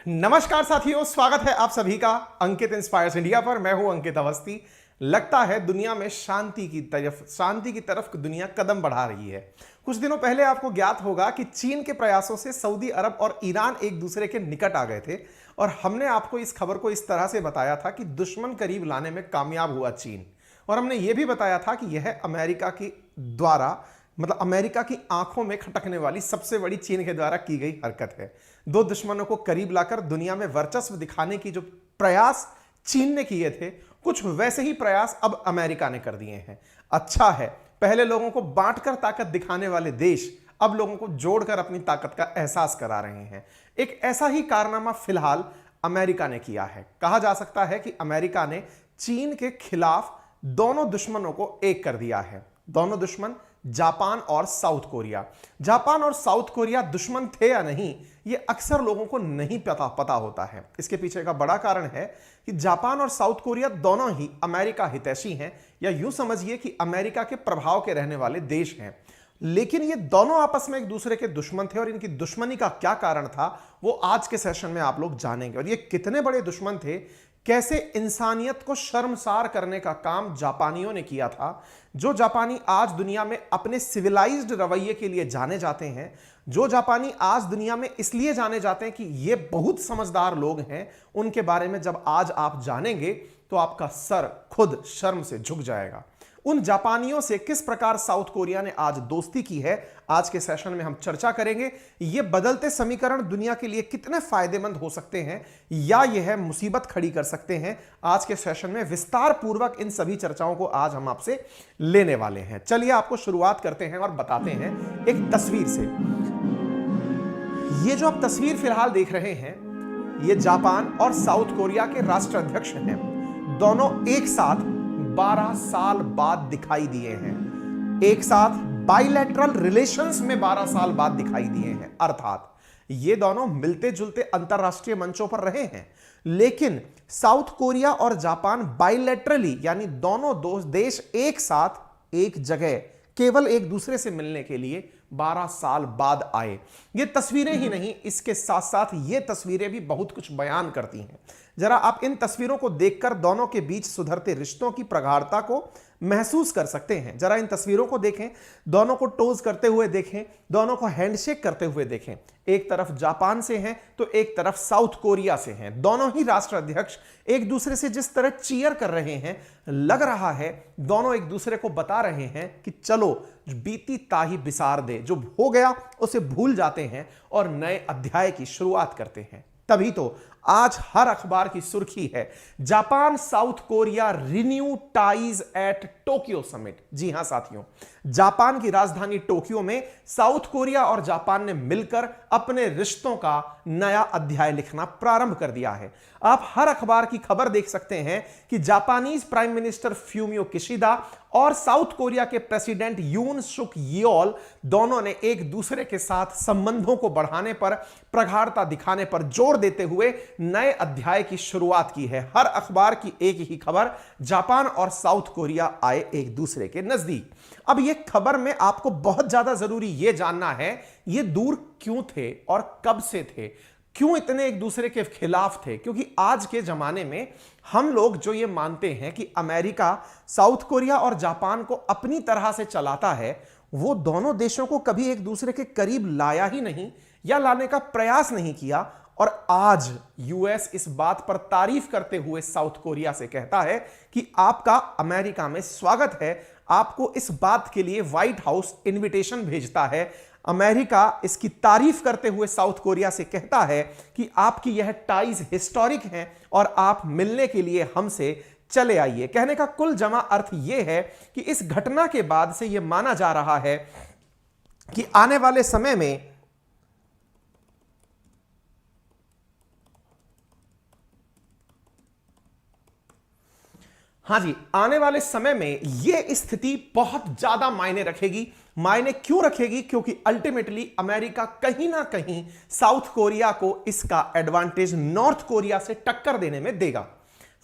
नमस्कार साथियों, स्वागत है आप सभी का अंकित इंस्पायर्स इंडिया पर। मैं हूं अंकित अवस्थी। लगता है दुनिया में शांति की तरफ दुनिया कदम बढ़ा रही है। कुछ दिनों पहले आपको ज्ञात होगा कि चीन के प्रयासों से सऊदी अरब और ईरान एक दूसरे के निकट आ गए थे और हमने आपको इस खबर को इस तरह से बताया था कि दुश्मन करीब लाने में कामयाब हुआ चीन। और हमने यह भी बताया था कि यह अमेरिका की द्वारा अमेरिका की आंखों में खटकने वाली सबसे बड़ी चीन के द्वारा की गई हरकत है। दो दुश्मनों को करीब लाकर दुनिया में वर्चस्व दिखाने की जो प्रयास चीन ने किए थे, कुछ वैसे ही प्रयास अब अमेरिका ने कर दिए हैं। अच्छा है, पहले लोगों को बांटकर ताकत दिखाने वाले देश अब लोगों को जोड़कर अपनी ताकत का एहसास करा रहे हैं। एक ऐसा ही कारनामा फिलहाल अमेरिका ने किया है। कहा जा सकता है कि अमेरिका ने चीन के खिलाफ दोनों दुश्मनों को एक कर दिया है। दोनों दुश्मन जापान और साउथ कोरिया। जापान और साउथ कोरिया दुश्मन थे या नहीं, यह अक्सर लोगों को नहीं पता होता है। इसके पीछे का बड़ा कारण है कि जापान और साउथ कोरिया दोनों ही अमेरिका हितैषी हैं, या यूं समझिए कि अमेरिका के प्रभाव के रहने वाले देश हैं। लेकिन ये दोनों आपस में एक दूसरे के दुश्मन थे और इनकी दुश्मनी का क्या कारण था वो आज के सेशन में आप लोग जानेंगे। और ये कितने बड़े दुश्मन थे, कैसे इंसानियत को शर्मसार करने का काम जापानियों ने किया था। जो जापानी आज दुनिया में अपने सिविलाइज्ड रवैये के लिए जाने जाते हैं, जो जापानी आज दुनिया में इसलिए जाने जाते हैं कि ये बहुत समझदार लोग हैं, उनके बारे में जब आज आप जानेंगे तो आपका सर खुद शर्म से झुक जाएगा। उन जापानियों से किस प्रकार साउथ कोरिया ने आज दोस्ती की है, आज के सेशन में हम चर्चा करेंगे। ये बदलते समीकरण दुनिया के लिए कितने फायदेमंद हो सकते हैं या यह मुसीबत खड़ी कर सकते हैं, आज के सेशन में विस्तार पूर्वक इन सभी चर्चाओं को आज हम आपसे लेने वाले हैं। चलिए आपको शुरुआत करते हैं और बताते हैं एक तस्वीर से। ये जो आप तस्वीर फिलहाल देख रहे हैं, ये जापान और साउथ कोरिया के राष्ट्राध्यक्ष हैं। दोनों एक साथ 12 साल बाद दिखाई दिए हैं। एक साथ बाइलैटरल रिलेशंस में 12 साल बाद दिखाई दिए हैं। अर्थात ये दोनों मिलते जुलते अंतरराष्ट्रीय मंचों पर रहे हैं, लेकिन साउथ कोरिया और जापान बाइलैटरली यानी दोनों देश एक साथ एक जगह केवल एक दूसरे से मिलने के लिए 12 साल बाद आए। ये तस्वीरें ही नहीं, इसके साथ साथ ये तस्वीरें भी बहुत कुछ बयान करती हैं। जरा आप इन तस्वीरों को देखकर दोनों के बीच सुधरते रिश्तों की प्रगाढ़ता को महसूस कर सकते हैं। जरा इन तस्वीरों को देखें, दोनों को टोज करते हुए देखें, दोनों को हैंडशेक करते हुए देखें। एक तरफ जापान से हैं तो एक तरफ साउथ कोरिया से हैं। दोनों ही राष्ट्राध्यक्ष एक दूसरे से जिस तरह चीयर कर रहे हैं, लग रहा है दोनों एक दूसरे को बता रहे हैं कि चलो बीती ताही बिसार दे, जो हो गया उसे भूल जाते हैं और नए अध्याय की शुरुआत करते हैं। तभी तो आज हर अखबार की सुर्खी है, Japan South Korea renew ties at Tokyo summit. जी हां साथियों, जापान की राजधानी टोक्यो में साउथ कोरिया और जापान ने मिलकर अपने रिश्तों का नया अध्याय लिखना प्रारंभ कर दिया है। आप हर अखबार की खबर देख सकते हैं कि Japanese prime minister Fumio Kishida और साउथ कोरिया के प्रेसिडेंट यून सुक यियोल दोनों ने एक दूसरे के साथ संबंधों को बढ़ाने पर, प्रगाढ़ता दिखाने पर जोर देते हुए नए अध्याय की शुरुआत की है। हर अखबार की एक ही खबर, जापान और साउथ कोरिया आए एक दूसरे के नजदीक। अब यह खबर में आपको बहुत ज्यादा जरूरी यह जानना है, ये दूर क्यों थे और कब से थे, क्यों इतने एक दूसरे के खिलाफ थे। क्योंकि आज के जमाने में हम लोग जो ये मानते हैं कि अमेरिका साउथ कोरिया और जापान को अपनी तरह से चलाता है, वो दोनों देशों को कभी एक दूसरे के करीब लाया ही नहीं या लाने का प्रयास नहीं किया। और आज यूएस इस बात पर तारीफ करते हुए साउथ कोरिया से कहता है कि आपका अमेरिका में स्वागत है, आपको इस बात के लिए व्हाइट हाउस इनविटेशन भेजता है। अमेरिका इसकी तारीफ करते हुए साउथ कोरिया से कहता है कि आपकी यह टाइज हिस्टोरिक हैं और आप मिलने के लिए हमसे चले आइए। कहने का कुल जमा अर्थ यह है कि इस घटना के बाद से यह माना जा रहा है कि आने वाले समय में हाँ जी, आने वाले समय में यह स्थिति बहुत ज्यादा मायने रखेगी। मायने क्यों रखेगी? क्योंकि अल्टीमेटली अमेरिका कहीं ना कहीं साउथ कोरिया को इसका एडवांटेज नॉर्थ कोरिया से टक्कर देने में देगा।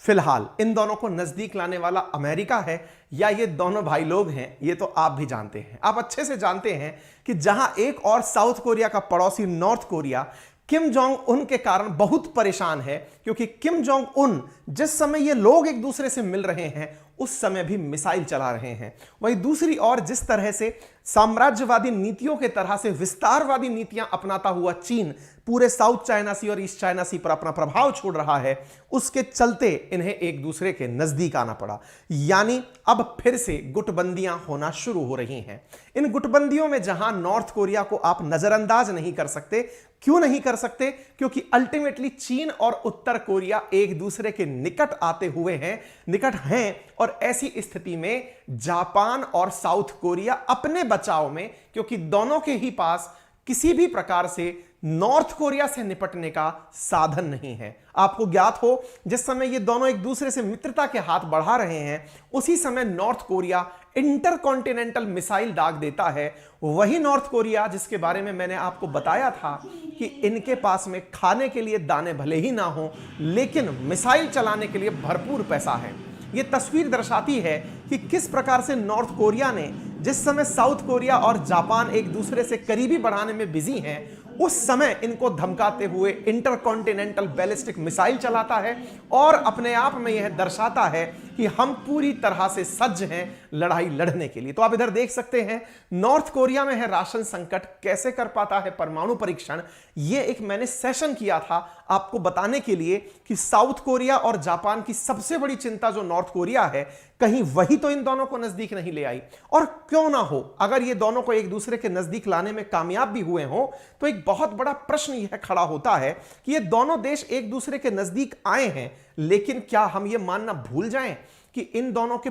फिलहाल इन दोनों को नजदीक लाने वाला अमेरिका है या ये दोनों भाई लोग हैं, ये तो आप भी जानते हैं। आप अच्छे से जानते हैं कि जहां एक और साउथ कोरिया का पड़ोसी north Korea Kim Jong Un के कारण बहुत परेशान है, क्योंकि किम जोंग उन जिस समय ये लोग एक दूसरे से मिल रहे हैं उस समय भी मिसाइल चला रहे हैं। वहीं दूसरी ओर जिस तरह से साम्राज्यवादी नीतियों के तरह से विस्तारवादी नीतियां अपनाता हुआ चीन पूरे साउथ चाइना सी और ईस्ट चाइना सी पर अपना प्रभाव छोड़ रहा है, उसके चलते इन्हें एक दूसरे के नजदीक आना पड़ा। यानी अब फिर से गुटबंदियां होना शुरू हो रही हैं। इन गुटबंदियों में जहां नॉर्थ कोरिया को आप नजरअंदाज नहीं कर सकते, क्यों नहीं कर सकते? क्योंकि अल्टीमेटली चीन और उत्तर कोरिया एक दूसरे के निकट आते हुए हैं, निकट हैं, और ऐसी स्थिति में जापान और साउथ कोरिया अपने बचाव में, क्योंकि दोनों के ही पास किसी भी प्रकार से नॉर्थ कोरिया से निपटने का साधन नहीं है। आपको ज्ञात हो, जिस समय ये दोनों एक दूसरे से मित्रता के हाथ बढ़ा रहे हैं, उसी समय नॉर्थ कोरिया इंटरकॉन्टिनेंटल मिसाइल दाग देता है। वही नॉर्थ कोरिया जिसके बारे में मैंने आपको बताया था कि इनके पास में खाने के लिए दाने भले ही ना हो, लेकिन मिसाइल चलाने के लिए भरपूर पैसा है। यह तस्वीर दर्शाती है कि किस प्रकार से नॉर्थ कोरिया ने, जिस समय साउथ कोरिया और जापान एक दूसरे से करीबी बढ़ाने में बिजी हैं, उस समय इनको धमकाते हुए इंटरकॉन्टिनेंटल बैलिस्टिक मिसाइल चलाता है और अपने आप में यह दर्शाता है कि हम पूरी तरह से सज्ज हैं लड़ाई लड़ने के लिए। तो आप इधर देख सकते हैं नॉर्थ कोरिया में है राशन संकट, कैसे कर पाता है परमाणु परीक्षण। यह एक मैंने सेशन किया था आपको बताने के लिए कि साउथ कोरिया और जापान की सबसे बड़ी चिंता जो नॉर्थ कोरिया है, कहीं वही तो इन दोनों को नजदीक नहीं ले आई। और क्यों ना हो, अगर ये दोनों को एक दूसरे के नजदीक लाने में कामयाब भी हुए हो, तो एक बहुत बड़ा प्रश्न यह खड़ा होता है कि ये दोनों देश एक दूसरे के नजदीक आए हैं, लेकिन क्या हम ये मानना भूल जाएं कि इन दोनों के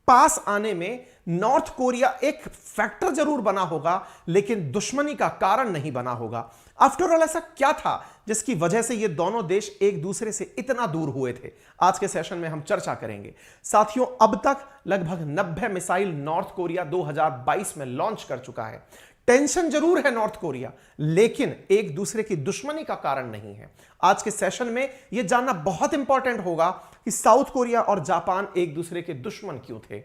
पास आने में नॉर्थ कोरिया एक फैक्टर जरूर बना होगा, लेकिन दुश्मनी का कारण नहीं बना होगा। आफ्टर ऑल ऐसा क्या था जिसकी वजह से ये दोनों देश एक दूसरे से इतना दूर हुए थे? आज के सेशन में हम चर्चा करेंगे। साथियों, अब तक लगभग 90 मिसाइल नॉर्थ कोरिया 2022 में लॉन्च कर चुका है। टेंशन जरूर है नॉर्थ कोरिया, लेकिन एक दूसरे की दुश्मनी का कारण नहीं है। आज के सेशन में यह जानना बहुत इंपॉर्टेंट होगा कि साउथ कोरिया और जापान एक दूसरे के दुश्मन क्यों थे।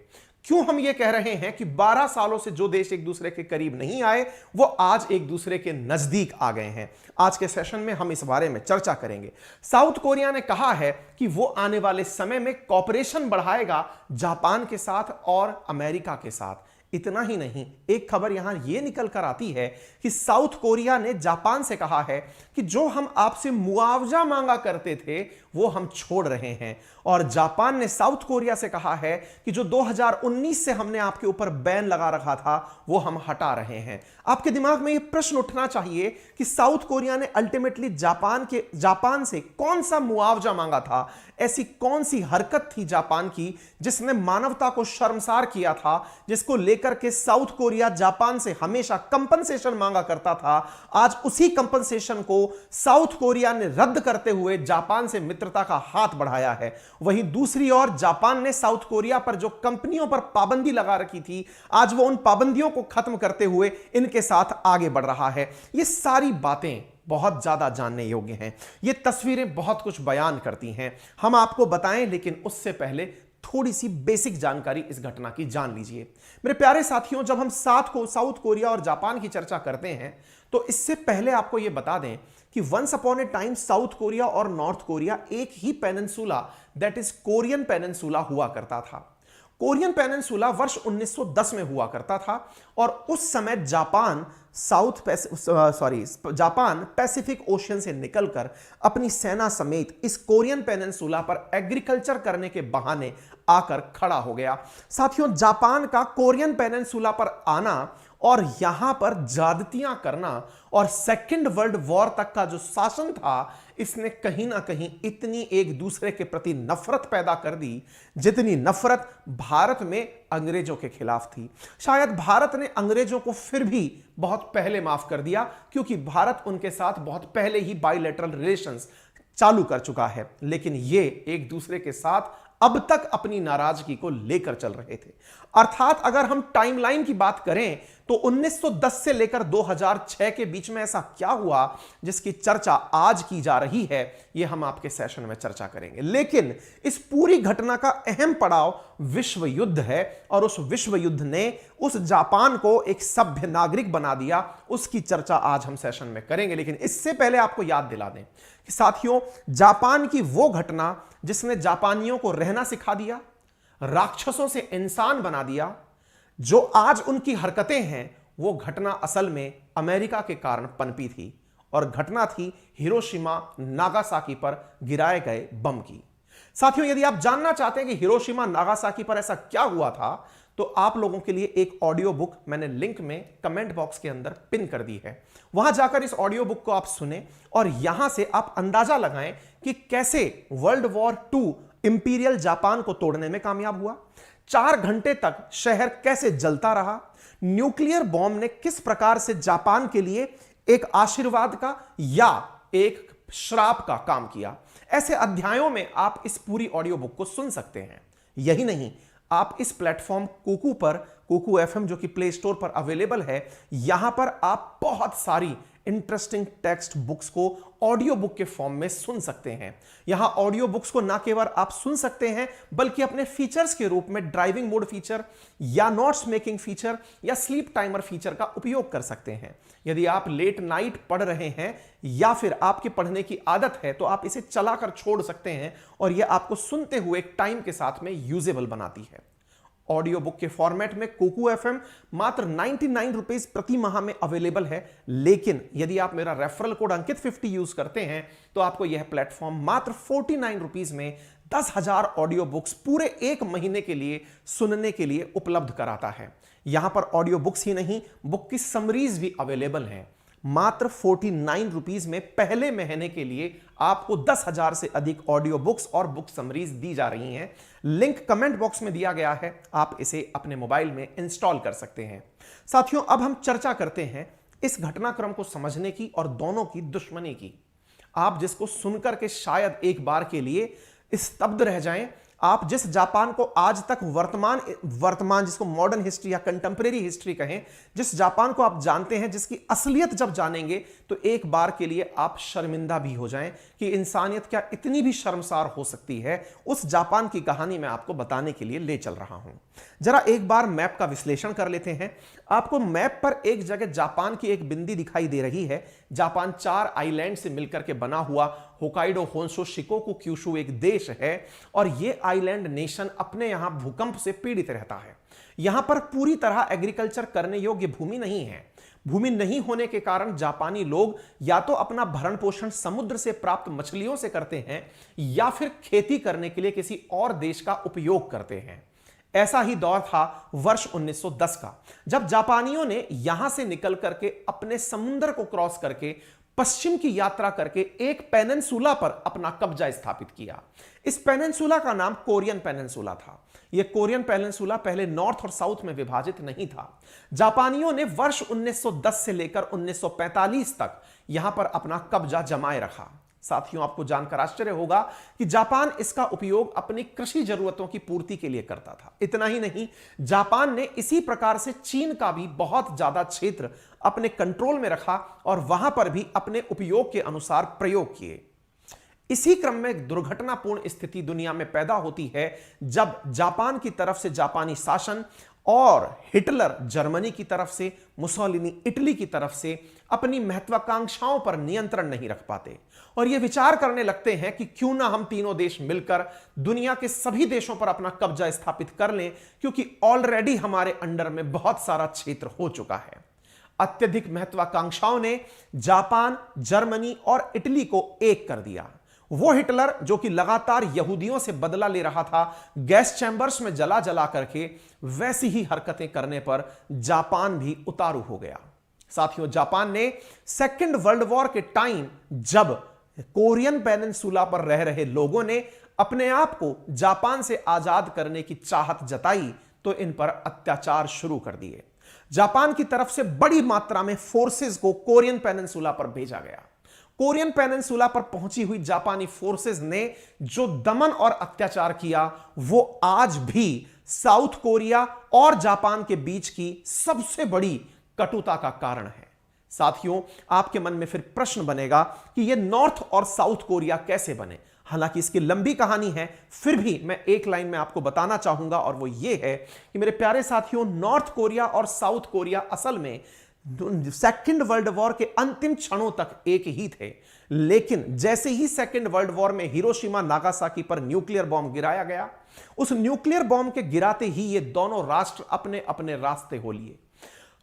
क्यों हम ये कह रहे हैं कि 12 सालों से जो देश एक दूसरे के करीब नहीं आए, वो आज एक दूसरे के नजदीक आ गए हैं। आज के सेशन में हम इस बारे में चर्चा करेंगे। साउथ कोरिया ने कहा है कि वो आने वाले समय में कॉपरेशन बढ़ाएगा जापान के साथ और अमेरिका के साथ। इतना ही नहीं, एक खबर यहां यह निकल कर आती है कि साउथ कोरिया ने जापान से कहा है कि जो हम आपसे मुआवजा मांगा करते थे वो हम छोड़ रहे हैं, और जापान ने साउथ कोरिया से कहा है कि जो 2019 से हमने आपके ऊपर बैन लगा रखा था वो हम हटा रहे हैं। आपके दिमाग में यह प्रश्न उठना चाहिए कि साउथ कोरिया ने अल्टीमेटली जापान से कौन सा मुआवजा मांगा था? ऐसी कौन सी हरकत थी जापान की जिसने मानवता को शर्मसार किया था, जिसको लेकर के साउथ कोरिया जापान से हमेशा कंपनसेशन मांगा करता था? आज उसी कंपनसेशन को साउथ कोरिया ने रद्द करते हुए जापान से मित्रता का हाथ बढ़ाया है। वहीं दूसरी ओर जापान ने साउथ कोरिया पर जो कंपनियों पर पाबंदी लगा रखी थी, आज वो उन पाबंदियों को खत्म करते हुए इनके साथ आगे बढ़ रहा है। ये सारी बातें बहुत ज्यादा जानने योग्य हैं। ये तस्वीरें बहुत कुछ बयान करती हैं, हम आपको बताएं, लेकिन उससे पहले थोड़ी सी बेसिक जानकारी इस घटना की जान लीजिए। मेरे प्यारे साथियों, जब हम साउथ कोरिया और जापान की चर्चा करते हैं तो इससे पहले आपको यह बता दें कि once upon a time South Korea और नॉर्थ कोरिया एक ही peninsula, that is Korean peninsula हुआ करता था। कोरियन पेनिनसुला वर्ष 1910 में हुआ करता था और उस समय जापान पैसिफिक ओशियन से निकलकर अपनी सेना समेत इस कोरियन पेनिनसुला पर एग्रीकल्चर करने के बहाने आकर खड़ा हो गया। साथियों, जापान का कोरियन पेनिनसुला पर आना और यहां पर ज्यादतियां करना और सेकेंड वर्ल्ड वॉर तक का जो शासन था, इसने कहीं ना कहीं इतनी एक दूसरे के प्रति नफरत पैदा कर दी जितनी नफरत भारत में अंग्रेजों के खिलाफ थी। शायद भारत ने अंग्रेजों को फिर भी बहुत पहले माफ कर दिया, क्योंकि भारत उनके साथ बहुत पहले ही बायलैटरल रिलेशंस चालू कर चुका है, लेकिन ये एक दूसरे के साथ अब तक अपनी नाराजगी को लेकर चल रहे थे। अर्थात अगर हम टाइमलाइन की बात करें तो 1910 से लेकर 2006 के बीच में ऐसा क्या हुआ जिसकी चर्चा आज की जा रही है, यह हम आपके सेशन में चर्चा करेंगे। लेकिन इस पूरी घटना का अहम पड़ाव विश्व युद्ध है और उस विश्व युद्ध ने उस जापान को एक सभ्य नागरिक बना दिया, उसकी चर्चा आज हम सेशन में करेंगे। लेकिन इससे पहले आपको याद दिला दें कि साथियों, जापान की वो घटना जिसने जापानियों को रहना सिखा दिया, राक्षसों से इंसान बना दिया, जो आज उनकी हरकतें हैं, वो घटना असल में अमेरिका के कारण पनपी थी और घटना थी हिरोशिमा नागासाकी पर गिराए गए बम की। साथियों, यदि आप जानना चाहते हैं कि हिरोशिमा नागासाकी पर ऐसा क्या हुआ था तो आप लोगों के लिए एक ऑडियो बुक मैंने लिंक में कमेंट बॉक्स के अंदर पिन कर दी है। वहां जाकर इस ऑडियो बुक को आप सुने और यहां से आप अंदाजा लगाएं कि कैसे वर्ल्ड वॉर 2 इंपीरियल जापान को तोड़ने में कामयाब हुआ, 4 घंटे तक शहर कैसे जलता रहा, न्यूक्लियर बॉम्ब ने किस प्रकार से जापान के लिए एक आशीर्वाद का या एक श्राप का काम किया। ऐसे अध्यायों में आप इस पूरी ऑडियो बुक को सुन सकते हैं। यही नहीं, आप इस प्लेटफॉर्म कुकू पर, कुकू एफएम जो कि प्ले स्टोर पर अवेलेबल है, यहां पर आप बहुत सारी इंटरेस्टिंग टेक्स्ट बुक्स को ऑडियो बुक के फॉर्म में सुन सकते हैं। यहां ऑडियो बुक्स को ना केवल आप सुन सकते हैं बल्कि अपने फीचर्स के रूप में ड्राइविंग मोड फीचर या नोट्स मेकिंग फीचर या स्लीप टाइमर फीचर का उपयोग कर सकते हैं। यदि आप लेट नाइट पढ़ रहे हैं या फिर आपके पढ़ने की आदत है तो आप इसे चलाकर छोड़ सकते हैं और यह आपको सुनते हुए एक टाइम के साथ में यूजेबल बनाती है। ऑडियो बुक के फॉर्मेट में कुकू एफएम मात्र 99 रुपीस प्रति माह में अवेलेबल है। लेकिन यदि आप मेरा रेफरल कोड अंकित 50 यूज करते हैं तो आपको यह प्लेटफॉर्म मात्र 49 रुपीस में 10,000 ऑडियो बुक्स पूरे 1 महीने के लिए सुनने के लिए उपलब्ध कराता है। यहां पर ऑडियो बुक्स ही नहीं, बुक की समरीज भी अवेलेबल हैं। मात्र 49 रुपीस में पहले महीने के लिए आपको 10,000 से अधिक ऑडियो बुक्स और बुक समरीज दी जा रही हैं। लिंक कमेंट बॉक्स में दिया गया है, आप इसे अपने मोबाइल में इंस्टॉल कर सकते हैं। साथियों, अब हम चर्चा करते हैं इस घटनाक्रम को समझने की और दोनों की दुश्मनी की। आप जिसको सुनकर के शायद एक बार के लिए स्तब्ध रह जाएं, आप जिस जापान को आज तक वर्तमान जिसको मॉडर्न हिस्ट्री या कंटेम्परेरी हिस्ट्री कहें, जिस जापान को आप जानते हैं, जिसकी असलियत जब जानेंगे तो एक बार के लिए आप शर्मिंदा भी हो जाएं कि इंसानियत क्या इतनी भी शर्मसार हो सकती है। उस जापान की कहानी मैं आपको बताने के लिए ले चल रहा हूं। जरा एक बार मैप का विश्लेषण कर लेते हैं। आपको मैप पर एक जगह जापान की एक बिंदी दिखाई दे रही है। जापान 4 आइलैंड से मिलकर के बना हुआ होकाइडो, होन्शु, शिकोकू, क्यूशु एक देश है और यह आइलैंड नेशन अपने यहां भूकंप से पीड़ित रहता है। यहां पर पूरी तरह एग्रीकल्चर करने योग्य भूमि नहीं है। भूमि नहीं होने के कारण जापानी लोग या तो अपना भरण पोषण समुद्र से प्राप्त मछलियों से करते हैं या फिर खेती करने के लिए किसी और देश का उपयोग करते हैं। ऐसा ही दौर था वर्ष 1910 का, जब जापानियों ने यहां से निकल करके अपने समुद्र को क्रॉस करके पश्चिम की यात्रा करके एक पेनिनसुला पर अपना कब्जा स्थापित किया। इस पेनिनसुला का नाम कोरियन पेनिनसुला था। यह कोरियन पेनिनसुला पहले नॉर्थ और साउथ में विभाजित नहीं था। जापानियों ने वर्ष 1910 से लेकर 1945 तक यहां पर अपना कब्जा जमाए रखा। साथियों, आपको जानकर आश्चर्य होगा कि जापान इसका उपयोग अपनी कृषि जरूरतों की पूर्ति के लिए करता था। इतना ही नहीं, जापान ने इसी प्रकार से चीन का भी बहुत ज्यादा क्षेत्र अपने कंट्रोल में रखा और वहां पर भी अपने उपयोग के अनुसार प्रयोग किए। इसी क्रम में एक दुर्घटनापूर्ण स्थिति दुनिया में पैदा होती है जब जापान की तरफ से जापानी शासन और हिटलर जर्मनी की तरफ से, मुसोलिनी इटली की तरफ से अपनी महत्वाकांक्षाओं पर नियंत्रण नहीं रख पाते और यह विचार करने लगते हैं कि क्यों ना हम तीनों देश मिलकर दुनिया के सभी देशों पर अपना कब्जा स्थापित कर लें, क्योंकि ऑलरेडी हमारे अंडर में बहुत सारा क्षेत्र हो चुका है। अत्यधिक महत्वाकांक्षाओं ने जापान, जर्मनी और इटली को एक कर दिया। वो हिटलर जो कि लगातार यहूदियों से बदला ले रहा था, गैस चैंबर्स में जला जला करके वैसी ही हरकतें करने पर जापान भी उतारू हो गया। साथियों, जापान ने सेकेंड वर्ल्ड वॉर के टाइम जब कोरियन पेनिनसुला पर रह रहे लोगों ने अपने आप को जापान से आजाद करने की चाहत जताई तो इन पर अत्याचार शुरू कर दिए। जापान की तरफ से बड़ी मात्रा में फोर्सेस को कोरियन पेनिनसुला पर भेजा गया। कोरियन पेनिनसुला पर पहुंची हुई जापानी फोर्सेस ने जो दमन और अत्याचार किया वो आज भी साउथ कोरिया और जापान के बीच की सबसे बड़ी कटुता का कारण है। साथियों, आपके मन में फिर प्रश्न बनेगा कि ये नॉर्थ और साउथ कोरिया कैसे बने। हालांकि इसकी लंबी कहानी है, फिर भी मैं एक लाइन में आपको बताना चाहूंगा और वो ये है कि मेरे प्यारे साथियों, नॉर्थ कोरिया और साउथ कोरिया असल में सेकेंड वर्ल्ड वॉर के अंतिम क्षणों तक एक ही थे। लेकिन जैसे ही सेकेंड वर्ल्ड वॉर में हिरोशिमा नागासाकी पर न्यूक्लियर बॉम्ब गिराया गया, उस न्यूक्लियर बॉम्ब के गिराते ही ये दोनों राष्ट्र अपने अपने रास्ते हो लिए।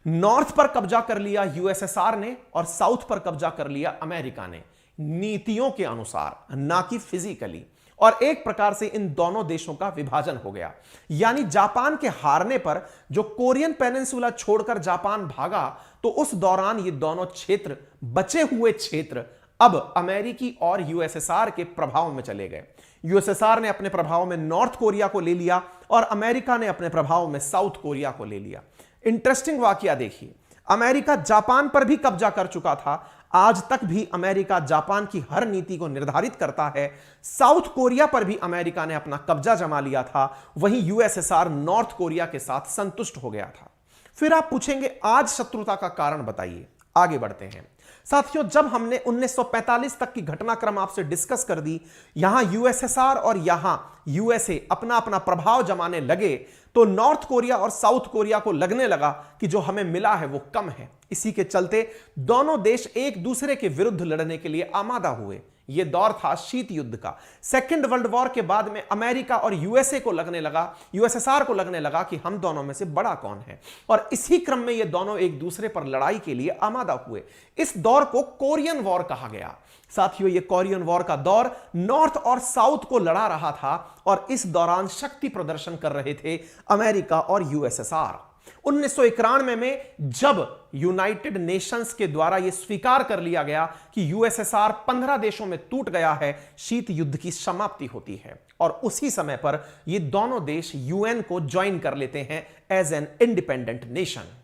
नॉर्थ पर कब्जा कर लिया यूएसएसआर ने और साउथ पर कब्जा कर लिया अमेरिका ने, नीतियों के अनुसार, ना कि फिजिकली। और एक प्रकार से इन दोनों देशों का विभाजन हो गया। यानी जापान के हारने पर जो कोरियन पेनिनसुला छोड़कर जापान भागा, तो उस दौरान ये दोनों क्षेत्र, बचे हुए क्षेत्र, अब अमेरिकी और यूएसएसआर के प्रभाव में चले गए। यूएसएसआर ने अपने प्रभाव में नॉर्थ कोरिया को ले लिया और अमेरिका ने अपने प्रभाव में साउथ कोरिया को ले लिया। इंटरेस्टिंग वाकया देखिए, अमेरिका जापान पर भी कब्जा कर चुका था। आज तक भी अमेरिका जापान की हर नीति को निर्धारित करता है। साउथ कोरिया पर भी अमेरिका ने अपना कब्जा जमा लिया था। वहीं यूएसएसआर नॉर्थ कोरिया के साथ संतुष्ट हो गया था। फिर आप पूछेंगे, आज शत्रुता का कारण बताइए। आगे बढ़ते हैं साथियों। जब हमने 1945 तक की घटनाक्रम आपसे डिस्कस कर दी, यहां यूएसएसआर और यहां यूएसए अपना अपना प्रभाव जमाने लगे, तो नॉर्थ कोरिया और साउथ कोरिया को लगने लगा कि जो हमें मिला है वो कम है। इसी के चलते दोनों देश एक दूसरे के विरुद्ध लड़ने के लिए आमादा हुए। यह दौर था शीत युद्ध का। सेकेंड वर्ल्ड वॉर के बाद में अमेरिका और यूएसए को लगने लगा, यूएसएसआर को लगने लगा कि हम दोनों में से बड़ा कौन है, और इसी क्रम में ये दोनों एक दूसरे पर लड़ाई के लिए आमादा हुए। इस दौर को कोरियन वॉर कहा गया। साथियों, ये कोरियन वॉर का दौर नॉर्थ और साउथ को लड़ा रहा था और इस दौरान शक्ति प्रदर्शन कर रहे थे अमेरिका और यूएसएसआर। 1991 में जब यूनाइटेड नेशंस के द्वारा यह स्वीकार कर लिया गया कि यूएसएसआर 15 देशों में टूट गया है, शीत युद्ध की समाप्ति होती है और उसी समय पर ये दोनों देश यूएन को ज्वाइन कर लेते हैं एज एन इंडिपेंडेंट नेशन।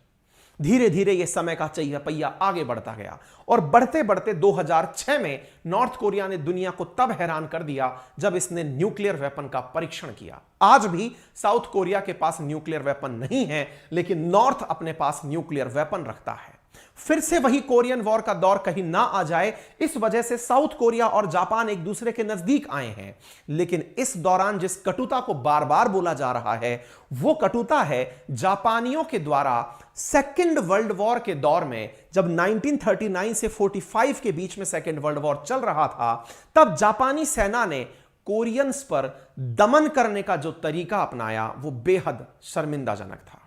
धीरे धीरे यह समय का पहिया आगे बढ़ता गया और बढ़ते बढ़ते 2006 में नॉर्थ कोरिया ने दुनिया को तब हैरान कर दिया जब इसने न्यूक्लियर वेपन का परीक्षण किया। आज भी साउथ कोरिया के पास न्यूक्लियर वेपन नहीं है, लेकिन नॉर्थ अपने पास न्यूक्लियर वेपन रखता है। फिर से वही कोरियन वॉर का दौर कहीं ना आ जाए, इस वजह से साउथ कोरिया और जापान एक दूसरे के नजदीक आए हैं। लेकिन इस दौरान जिस कटुता को बार बार बोला जा रहा है, वो कटुता है जापानियों के द्वारा सेकेंड वर्ल्ड वॉर के दौर में, जब 1939 से 45 के बीच में सेकेंड वर्ल्ड वॉर चल रहा था, तब जापानी सेना ने कोरियंस पर दमन करने का जो तरीका अपनाया वो बेहद शर्मिंदाजनक था।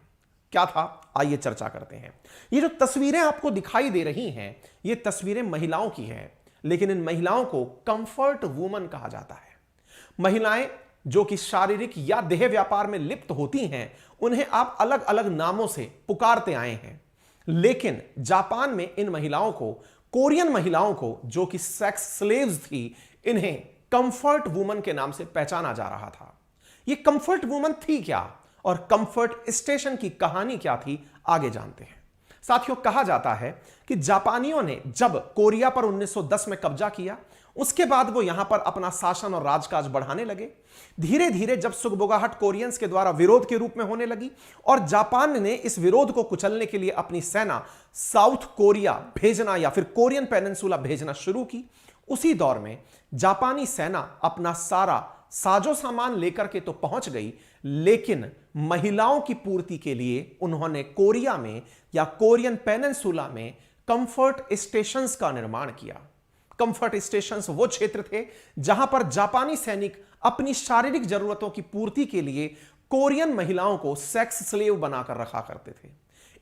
क्या था, आइए चर्चा करते हैं। ये जो तस्वीरें आपको दिखाई दे रही हैं, ये तस्वीरें महिलाओं की हैं, लेकिन इन महिलाओं को कंफर्ट वुमन कहा जाता है। महिलाएं जो कि शारीरिक या देह व्यापार में लिप्त होती हैं, उन्हें आप अलग अलग नामों से पुकारते आए हैं। लेकिन जापान में इन महिलाओं को, कोरियन महिलाओं को जो कि सेक्स स्लेव्स थी, इन्हें कंफर्ट वुमन के नाम से पहचाना जा रहा था। ये कंफर्ट वुमन थी क्या और कंफर्ट स्टेशन की कहानी क्या थी, आगे जानते हैं। साथियों, कहा जाता है कि जापानियों ने जब कोरिया पर 1910 में कब्जा किया, उसके बाद वो यहां पर अपना शासन और राजकाज बढ़ाने लगे। धीरे धीरे जब सुगबुगाहट कोरियंस के द्वारा विरोध के रूप में होने लगी और जापान ने इस विरोध को कुचलने के लिए अपनी सेना साउथ कोरिया भेजना या फिर कोरियन पेनिनसुला भेजना शुरू की, उसी दौर में जापानी सेना अपना सारा साजो सामान लेकर के तो पहुंच गई, लेकिन महिलाओं की पूर्ति के लिए उन्होंने कोरिया में या कोरियन पेनिनसुला में कंफर्ट स्टेशंस का निर्माण किया। कंफर्ट स्टेशंस वो क्षेत्र थे जहां पर जापानी सैनिक अपनी शारीरिक जरूरतों की पूर्ति के लिए कोरियन महिलाओं को सेक्स स्लेव बनाकर रखा करते थे।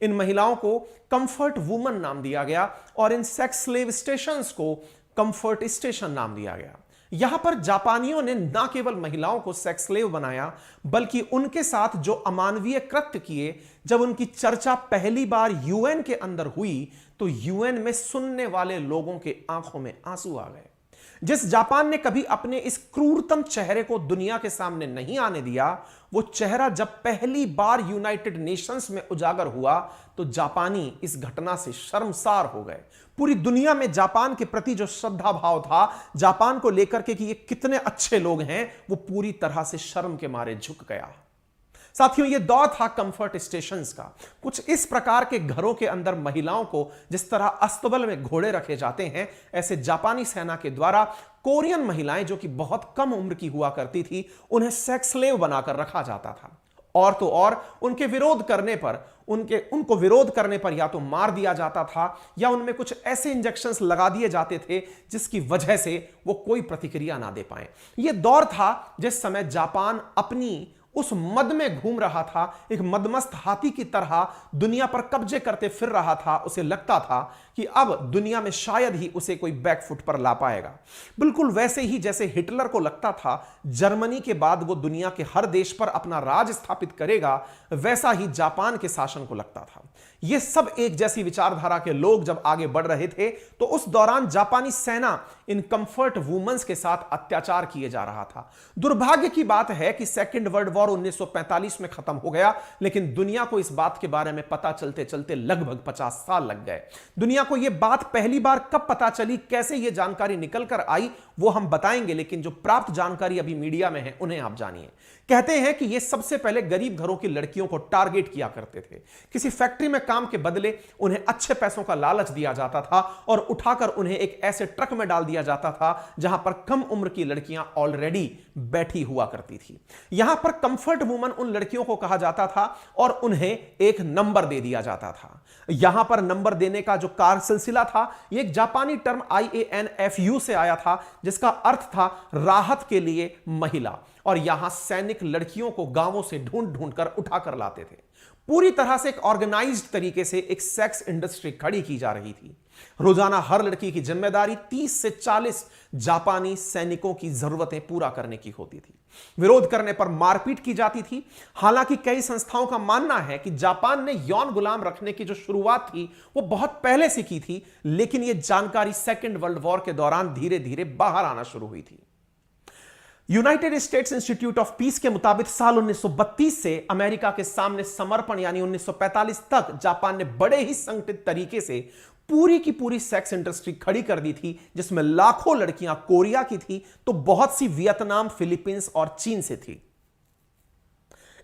इन महिलाओं को कंफर्ट वुमन नाम दिया गया और इन सेक्स स्लेव स्टेशंस को कंफर्ट स्टेशन नाम दिया गया। यहां पर जापानियों ने न केवल महिलाओं को सेक्स स्लेव बनाया, बल्कि उनके साथ जो अमानवीय कृत्य किए, जब उनकी चर्चा पहली बार यूएन के अंदर हुई, तो यूएन में सुनने वाले लोगों के आंखों में आंसू आ गए। जिस जापान ने कभी अपने इस क्रूरतम चेहरे को दुनिया के सामने नहीं आने दिया, वो चेहरा जब पहली बार यूनाइटेड नेशंस में उजागर हुआ तो जापानी इस घटना से शर्मसार हो गए। पूरी दुनिया में जापान के प्रति जो श्रद्धा भाव था, जापान को लेकर के कि ये कितने अच्छे लोग हैं, वो पूरी तरह से शर्म के मारे झुक गया। साथियों, ये दौर था कंफर्ट स्टेशंस का। कुछ इस प्रकार के घरों के अंदर महिलाओं को जिस तरह अस्तबल में घोड़े रखे जाते हैं, ऐसे जापानी सेना के द्वारा कोरियन महिलाएं जो कि बहुत कम उम्र की हुआ करती थी, उन्हें सेक्स स्लेव बनाकर रखा जाता था। और तो और उनको विरोध करने पर या तो मार दिया जाता था या उनमें कुछ ऐसे इंजेक्शंस लगा दिए जाते थे जिसकी वजह से वो कोई प्रतिक्रिया ना दे पाए। यह दौर था जिस समय जापान अपनी उस मद में घूम रहा था, एक मदमस्त हाथी की तरह दुनिया पर कब्जे करते फिर रहा था। उसे लगता था कि अब दुनिया में शायद ही उसे कोई बैकफुट पर ला पाएगा। बिल्कुल वैसे ही जैसे हिटलर को लगता था जर्मनी के बाद वो दुनिया के हर देश पर अपना राज स्थापित करेगा, वैसा ही जापान के शासन को लगता था। ये सब एक जैसी विचारधारा के लोग जब आगे बढ़ रहे थे तो उस दौरान जापानी सेना इन कंफर्ट वुमेन्स के साथ अत्याचार किए जा रहा था। दुर्भाग्य की बात है कि सेकेंड वर्ल्ड वॉर 1945 में खत्म हो गया, लेकिन दुनिया को इस बात के बारे में पता चलते चलते लगभग 50 साल लग गए। दुनिया को यह बात पहली बार कब पता चली, कैसे यह जानकारी निकल कर आई, वो हम बताएंगे, लेकिन जो प्राप्त जानकारी अभी मीडिया में है उन्हें आप जानिए। कहते हैं कि ये सबसे पहले गरीब घरों की लड़कियों को टारगेट किया करते थे। किसी फैक्ट्री में काम के बदले उन्हें अच्छे पैसों का लालच दिया जाता था और उठाकर उन्हें एक ऐसे ट्रक में डाल दिया जाता था जहां पर कम उम्र की लड़कियां ऑलरेडी बैठी हुआ करती थी। यहां पर कंफर्ट वुमन उन लड़कियों को कहा जाता था और उन्हें एक नंबर दे दिया जाता था। यहां पर नंबर देने का जो कार्य सिलसिला था, यह एक जापानी टर्म IANFU से आया था, जिसका अर्थ था राहत के लिए महिला। और यहां सैनिक लड़कियों को गांवों से ढूंढ ढूंढ कर उठाकर लाते थे। पूरी तरह से एक ऑर्गेनाइज्ड तरीके से एक सेक्स इंडस्ट्री खड़ी की जा रही थी। रोजाना हर लड़की की जिम्मेदारी 30 से 40 जापानी सैनिकों की जरूरतें पूरा करने की होती थी। विरोध करने पर मारपीट की जाती थी। हालांकि कई संस्थाओं का मानना है कि जापान ने यौन गुलाम रखने की जो शुरुआत थी वो बहुत पहले से की थी, लेकिन यह जानकारी सेकेंड वर्ल्ड वॉर के दौरान धीरे धीरे बाहर आना शुरू हुई थी। United states institute of peace के मुताबिक साल 1932 से अमेरिका के सामने समर्पण यानी 1945 तक जापान ने बड़े ही संगठित तरीके से पूरी की पूरी सेक्स इंडस्ट्री खड़ी कर दी थी, जिसमें लाखों लड़कियां कोरिया की थी तो बहुत सी वियतनाम, फिलीपींस और चीन से थी।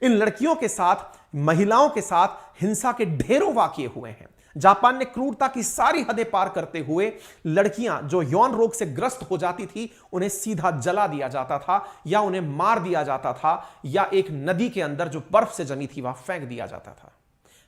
इन लड़कियों के साथ, महिलाओं के साथ हिंसा के ढेरों वाकये हुए हैं। जापान ने क्रूरता की सारी हदें पार करते हुए लड़कियां जो यौन रोग से ग्रस्त हो जाती थी उन्हें सीधा जला दिया जाता था या उन्हें मार दिया जाता था या एक नदी के अंदर जो बर्फ से जमी थी वहां फेंक दिया जाता था।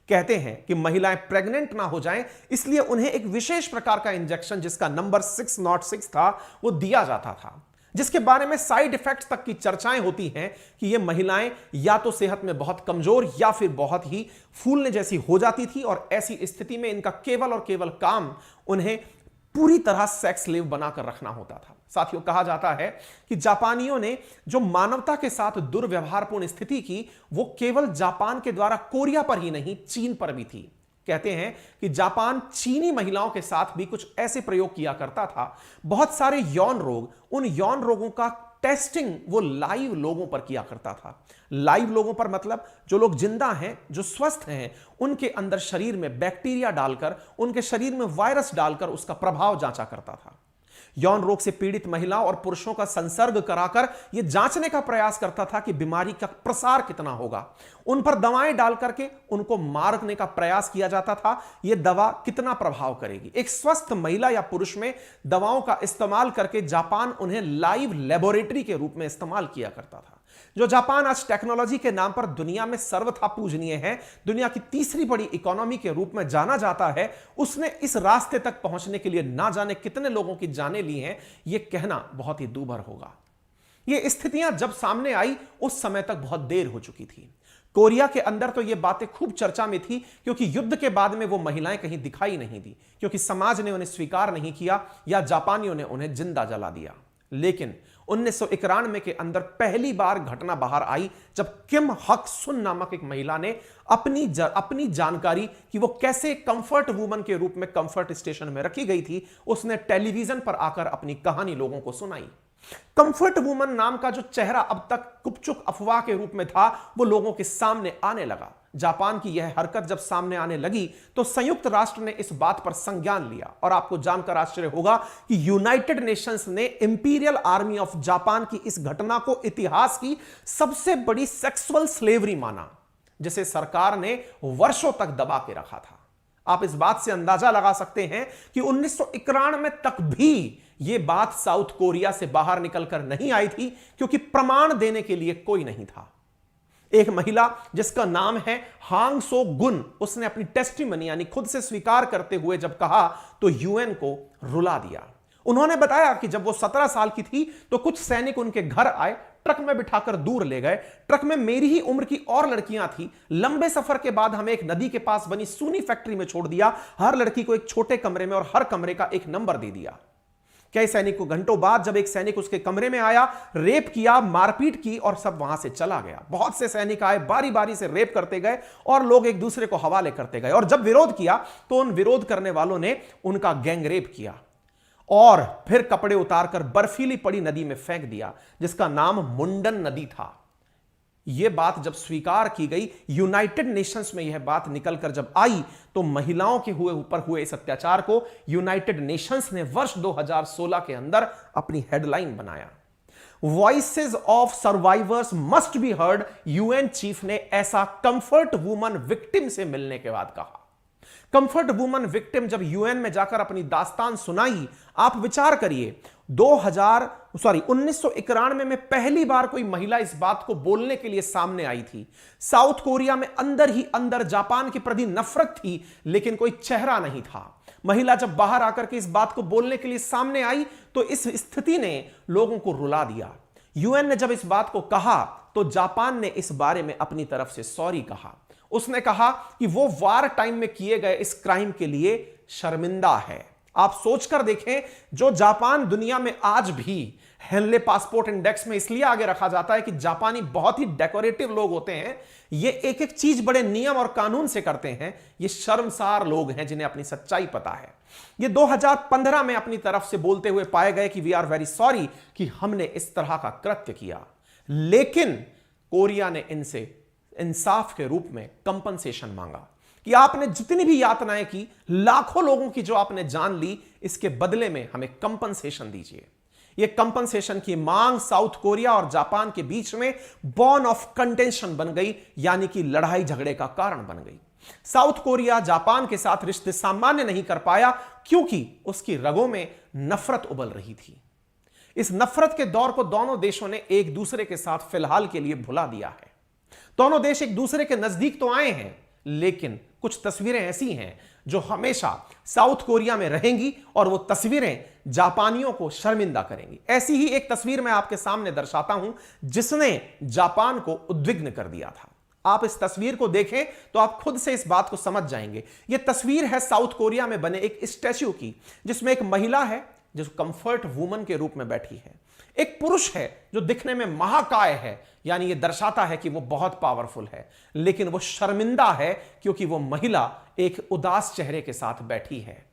कहते हैं कि महिलाएं प्रेग्नेंट ना हो जाएं, इसलिए उन्हें एक विशेष प्रकार का इंजेक्शन जिसका नंबर 606 था वो दिया जाता था, जिसके बारे में साइड इफेक्ट्स तक की चर्चाएं होती हैं कि ये महिलाएं या तो सेहत में बहुत कमजोर या फिर बहुत ही फूलने जैसी हो जाती थी और ऐसी स्थिति में इनका केवल और केवल काम उन्हें पूरी तरह सेक्स स्लेव बनाकर रखना होता था। साथियों, कहा जाता है कि जापानियों ने जो मानवता के साथ दुर्व्यवहारपूर्ण स्थिति की वो केवल जापान के द्वारा कोरिया पर ही नहीं, चीन पर भी थी। कहते हैं कि जापान चीनी महिलाओं के साथ भी कुछ ऐसे प्रयोग किया करता था। बहुत सारे यौन रोग, उन यौन रोगों का टेस्टिंग वो लाइव लोगों पर किया करता था। लाइव लोगों पर मतलब जो लोग जिंदा हैं, जो स्वस्थ हैं, उनके अंदर शरीर में बैक्टीरिया डालकर, उनके शरीर में वायरस डालकर उसका प्रभाव जांचा करता था। यौन रोग से पीड़ित महिलाओं और पुरुषों का संसर्ग कराकर यह जांचने का प्रयास करता था कि बीमारी का प्रसार कितना होगा। उन पर दवाएं डाल करके उनको मारने का प्रयास किया जाता था, यह दवा कितना प्रभाव करेगी। एक स्वस्थ महिला या पुरुष में दवाओं का इस्तेमाल करके जापान उन्हें लाइव लेबोरेटरी के रूप में इस्तेमाल किया करता था। जो जापान आज टेक्नोलॉजी के नाम पर दुनिया में सर्वथा पूजनीय है, दुनिया की तीसरी बड़ी इकोनॉमी के रूप में जाना जाता है, उसने इस रास्ते तक पहुंचने के लिए ना जाने कितने लोगों की जानें ली हैं, यह कहना बहुत ही दूभर होगा। ये स्थितियां जब सामने आई उस समय तक बहुत देर हो चुकी थी। कोरिया के अंदर तो ये बातें खूब चर्चा में थी, क्योंकि युद्ध के बाद में वो महिलाएं कहीं दिखाई नहीं दी, क्योंकि समाज ने उन्हें स्वीकार नहीं किया या जापानियों ने उन्हें जिंदा जला दिया। लेकिन 1991 के अंदर पहली बार घटना बाहर आई जब किम हक सुन नामक एक महिला ने अपनी जानकारी कि वो कैसे कंफर्ट वुमन के रूप में कंफर्ट स्टेशन में रखी गई थी, उसने टेलीविजन पर आकर अपनी कहानी लोगों को सुनाई। कंफर्ट वुमन नाम का जो चेहरा अब तक गुपचुप अफवाह के रूप में था, वो लोगों के सामने आने लगा। जापान की यह हरकत जब सामने आने लगी तो संयुक्त राष्ट्र ने इस बात पर संज्ञान लिया और आपको जानकर आश्चर्य होगा कि यूनाइटेड नेशंस ने इंपीरियल आर्मी ऑफ जापान की इस घटना को इतिहास की सबसे बड़ी सेक्सुअल स्लेवरी माना, जिसे सरकार ने वर्षों तक दबा के रखा था। आप इस बात से अंदाजा लगा सकते हैं कि 1991 तक भी यह बात साउथ कोरिया से बाहर निकलकर नहीं आई थी, क्योंकि प्रमाण देने के लिए कोई नहीं था। एक महिला जिसका नाम है हांग सो गुन, उसने अपनी टेस्टिमनी यानी खुद से स्वीकार करते हुए जब कहा तो यूएन को रुला दिया। उन्होंने बताया कि जब वो 17 साल की थी तो कुछ सैनिक उनके घर आए, ट्रक में बिठाकर दूर ले गए। ट्रक में मेरी ही उम्र की और लड़कियां थी। लंबे सफर के बाद हमें एक नदी के पास बनी सूनी फैक्ट्री में छोड़ दिया। हर लड़की को एक छोटे कमरे में और हर कमरे का एक नंबर दे दिया। कई सैनिक को घंटों बाद जब एक सैनिक उसके कमरे में आया, रेप किया, मारपीट की और सब वहां से चला गया। बहुत से सैनिक आए, बारी बारी से रेप करते गए और लोग एक दूसरे को हवाले करते गए। और जब विरोध किया तो उन विरोध करने वालों ने उनका गैंग रेप किया और फिर कपड़े उतारकर बर्फीली पड़ी नदी में फेंक दिया, जिसका नाम मुंडन नदी था। यह बात जब स्वीकार की गई, यूनाइटेड नेशंस में यह बात निकलकर जब आई, तो महिलाओं के ऊपर हुए इस अत्याचार को यूनाइटेड नेशंस ने वर्ष 2016 के अंदर अपनी हेडलाइन बनाया। Voices of survivors must be heard, UN chief ने ऐसा कंफर्ट वुमन विक्टिम से मिलने के बाद कहा। कंफर्ट वुमन विक्टिम जब यूएन में जाकर अपनी दास्तान सुनाई, आप विचार करिए 1991 में पहली बार कोई महिला इस बात को बोलने के लिए सामने आई थी। साउथ कोरिया में अंदर ही अंदर जापान के प्रति नफरत थी, लेकिन कोई चेहरा नहीं था। महिला जब बाहर आकर के इस बात को बोलने के लिए सामने आई तो इस स्थिति ने लोगों को रुला दिया। यूएन ने जब इस बात को कहा तो जापान ने इस बारे में अपनी तरफ से सॉरी कहा। उसने कहा कि वो वार टाइम में किए गए इस क्राइम के लिए शर्मिंदा है। आप सोचकर देखें, जो जापान दुनिया में आज भी हेनले पासपोर्ट इंडेक्स में इसलिए आगे रखा जाता है कि जापानी बहुत ही डेकोरेटिव लोग होते हैं, ये एक एक चीज बड़े नियम और कानून से करते हैं। ये शर्मसार लोग हैं जिन्हें अपनी सच्चाई पता है। ये 2015 में अपनी तरफ से बोलते हुए पाए गए कि वी आर वेरी सॉरी कि हमने इस तरह का कृत्य किया, लेकिन कोरिया ने इनसे इंसाफ के रूप में कंपनसेशन मांगा कि आपने जितनी भी यातनाएं की, लाखों लोगों की जो आपने जान ली, इसके बदले में हमें कंपनसेशन दीजिए। यह कंपनसेशन की मांग साउथ कोरिया और जापान के बीच में बॉर्न ऑफ कंटेंशन बन गई, यानी कि लड़ाई झगड़े का कारण बन गई। साउथ कोरिया जापान के साथ रिश्ते सामान्य नहीं कर पाया क्योंकि उसकी रगों में नफरत उबल रही थी। इस नफरत के दौर को दोनों देशों ने एक दूसरे के साथ फिलहाल के लिए भुला दिया है। दोनों देश एक दूसरे के नजदीक तो आए हैं, लेकिन कुछ तस्वीरें ऐसी हैं जो हमेशा साउथ कोरिया में रहेंगी और वो तस्वीरें जापानियों को शर्मिंदा करेंगी। ऐसी ही एक तस्वीर मैं आपके सामने दर्शाता हूं जिसने जापान को उद्विग्न कर दिया था। आप इस तस्वीर को देखें तो आप खुद से इस बात को समझ जाएंगे। यह तस्वीर है साउथ कोरिया में बने एक स्टैच्यू की, जिसमें एक महिला है जो कंफर्ट वुमन के रूप में बैठी है। एक पुरुष है जो दिखने में महाकाय है, यानी यह दर्शाता है कि वो बहुत पावरफुल है, लेकिन वो शर्मिंदा है क्योंकि वो महिला एक उदास चेहरे के साथ बैठी है।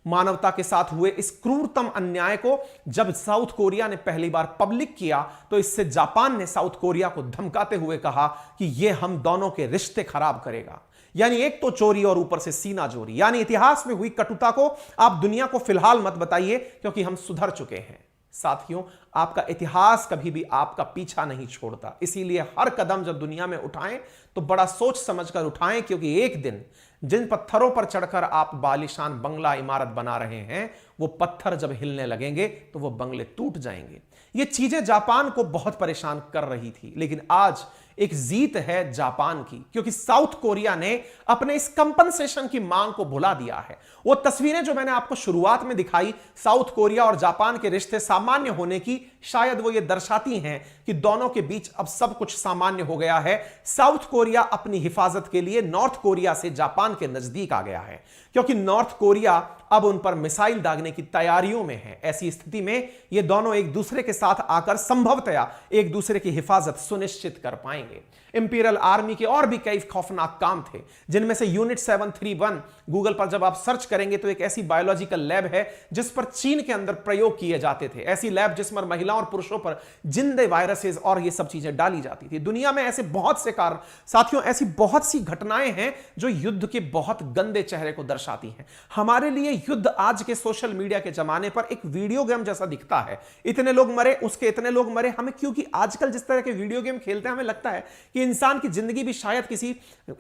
मानवता के साथ हुए इस क्रूरतम अन्याय को जब साउथ कोरिया ने पहली बार पब्लिक किया तो इससे जापान ने साउथ कोरिया को धमकाते हुए कहा कि यह हम दोनों के रिश्ते खराब करेगा। यानी एक तो चोरी और ऊपर से सीना चोरी। यानी इतिहास में हुई कटुता को आप दुनिया को फिलहाल मत बताइए, क्योंकि हम सुधर चुके हैं। साथियों, आपका इतिहास कभी भी आपका पीछा नहीं छोड़ता, इसीलिए हर कदम जब दुनिया में उठाएं तो बड़ा सोच समझकर उठाएं, क्योंकि एक दिन जिन पत्थरों पर चढ़कर आप बालिशान बंगला इमारत बना रहे हैं, वो पत्थर जब हिलने लगेंगे तो वो बंगले टूट जाएंगे। ये चीजें जापान को बहुत परेशान कर रही थी, लेकिन आज एक जीत है जापान की, क्योंकि साउथ कोरिया ने अपने इस कंपनसेशन की मांग को भुला दिया है। वो तस्वीरें जो मैंने आपको शुरुआत में दिखाई साउथ कोरिया और जापान के रिश्ते सामान्य होने की, शायद वो ये दर्शाती हैं कि दोनों के बीच अब सब कुछ सामान्य हो गया है। साउथ कोरिया अपनी हिफाजत के लिए नॉर्थ कोरिया से जापान के नजदीक आ गया है, क्योंकि नॉर्थ कोरिया अब उन पर मिसाइल दागने की तैयारियों में है। ऐसी स्थिति में ये दोनों एक दूसरे के साथ आकर संभवतया एक दूसरे की हिफाजत सुनिश्चित कर पाएंगे। इंपीरियल आर्मी के और भी कई खौफनाक काम थे, जिनमें से यूनिट 731 गूगल पर जब आप सर्च करेंगे तो एक ऐसी बायोलॉजिकल लैब है जिस पर चीन के अंदर प्रयोग किए जाते थे। ऐसी लैब जिसमें महिलाओं और पुरुषों पर जिंदे वायरसेस और ये सब चीजें डाली जाती थी। दुनिया में ऐसे बहुत से कारण साथियों, ऐसी बहुत सी घटनाएं हैं जो युद्ध के बहुत गंदे चेहरे को दर्शाती हैं। हमारे लिए युद्ध आज के सोशल मीडिया के जमाने पर एक वीडियो गेम जैसा दिखता है। इतने लोग मरे, उसके इतने लोग मरे, हमें क्योंकि आजकल जिस तरह के वीडियो गेम खेलते हैं हमें लगता है कि इंसान की जिंदगी भी शायद किसी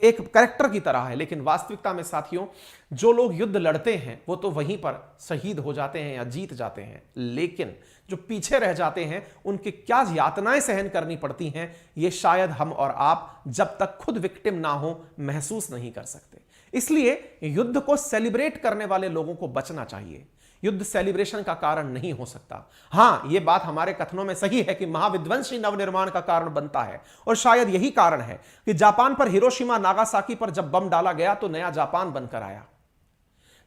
एक कैरेक्टर की तरह है। लेकिन वास्तविकता में साथियों, जो लोग युद्ध लड़ते हैं वो तो वहीं पर शहीद हो जाते हैं या जीत जाते हैं, लेकिन जो पीछे रह जाते हैं उनके क्या यातनाएं सहन करनी पड़ती हैं, ये शायद हम और आप जब तक खुद विक्टिम ना हो महसूस नहीं कर सकते। इसलिए युद्ध को सेलिब्रेट करने वाले लोगों को बचना चाहिए। युद्ध सेलिब्रेशन का कारण नहीं हो सकता। हां, यह बात हमारे कथनों में सही है कि महाविध्वंसी नवनिर्माण का कारण बनता है, और शायद यही कारण है कि जापान पर हिरोशिमा नागासाकी पर जब बम डाला गया तो नया जापान बनकर आया।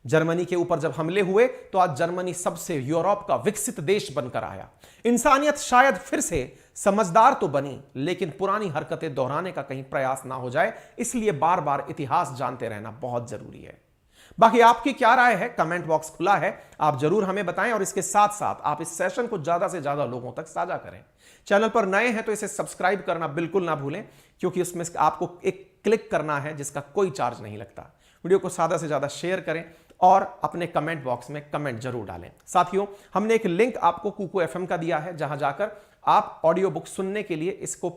जर्मनी के ऊपर जब हमले हुए तो आज जर्मनी सबसे यूरोप का विकसित देश बनकर आया। इंसानियत शायद फिर से समझदार तो बनी, लेकिन पुरानी हरकतें दोहराने का कहीं प्रयास ना हो जाए, इसलिए बार बार इतिहास जानते रहना बहुत जरूरी है। बाकी आपकी क्या राय है, कमेंट बॉक्स खुला है, आप जरूर हमें बताएं, और इसके साथ साथ आप इस सेशन को ज्यादा से ज्यादा लोगों तक साझा करें। चैनल पर नए हैं तो इसे सब्सक्राइब करना बिल्कुल ना भूलें, क्योंकि उसमें आपको एक क्लिक करना है जिसका कोई चार्ज नहीं लगता। वीडियो को ज्यादा से ज्यादा शेयर करें और अपने कमेंट बॉक्स में कमेंट जरूर डालें। साथियों, हमने एक लिंक आपको कुकू एफएम का दिया है, जहां जाकर आप ऑडियो बुक सुनने के लिए इसको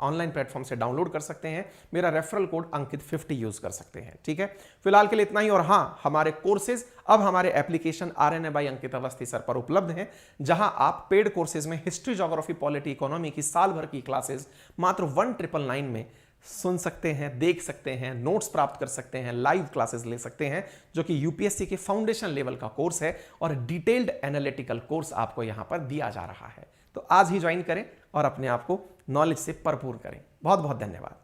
ऑनलाइन प्लेटफॉर्म से डाउनलोड कर सकते हैं। मेरा रेफरल कोड अंकित50 यूज कर सकते हैं। ठीक है, फिलहाल के लिए इतना ही। और हां, हमारे कोर्सेज अब हमारे एप्लीकेशन RNA बाय अंकित अवस्थी सर पर उपलब्ध हैं, जहां आप पेड कोर्सेज में हिस्ट्री, ज्योग्राफी, पॉलिटी, इकोनॉमी की साल भर की क्लासेज मात्र 1999 में सुन सकते हैं, देख सकते हैं, नोट्स प्राप्त कर सकते हैं, लाइव क्लासेस ले सकते हैं, जो कि यूपीएससी के फाउंडेशन लेवल का कोर्स है, और डिटेल्ड एनालिटिकल कोर्स आपको यहां पर दिया जा रहा है। तो आज ही ज्वाइन करें और अपने आप को नॉलेज से भरपूर करें। बहुत बहुत धन्यवाद।